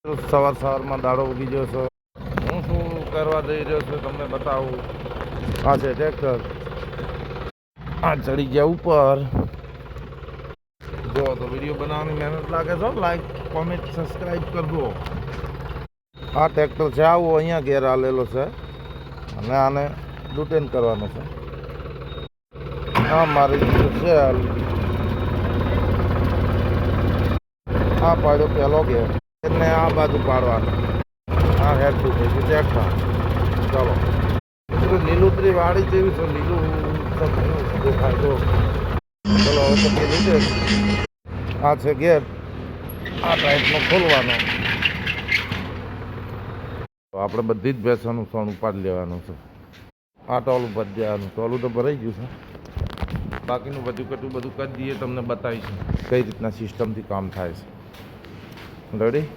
સવાર સવારમાં દાડો ઉગી ગયો છો. હું શું કરવા જઈ રહ્યો છું તમને બતાવું. આ છે ટ્રેક્ટર. આ ચડી ગયા ઉપર. જો તો વિડીયો બનાવવાની મહેનત લાગે છે. લાઈક કોમેન્ટ સબસ્ક્રાઈબ કરજો. આ ટ્રેક્ટર છે આવું અહીંયા ઘેર આલેલો છે અને આને લૂંટેન કરવાનો છે. આ મારી છે. આ પાડ્યો પહેલો ઘેર એને આ બાજુ પાડવાનો. આ હેઠું થઈ ગયું ટ્રેક્ટર. ચાલો લીલુંતરી વાડી જેવી છે. લીલું દેખાય જો. ચલો હવે પછી લીધે આ છે ઘેર. આ ટાઈપનો ખોલવાનો. તો આપણે બધી જ ભેંસોનું સોણ ઉપાડી લેવાનું છે. આ ટોલું ભરી દેવાનું. ટોલું તો ભરાઈ ગયું છે. બાકીનું બધું કટું બધું કરી દઈએ તમને બતાવીશું કઈ રીતના સિસ્ટમથી કામ થાય છે. રેડી.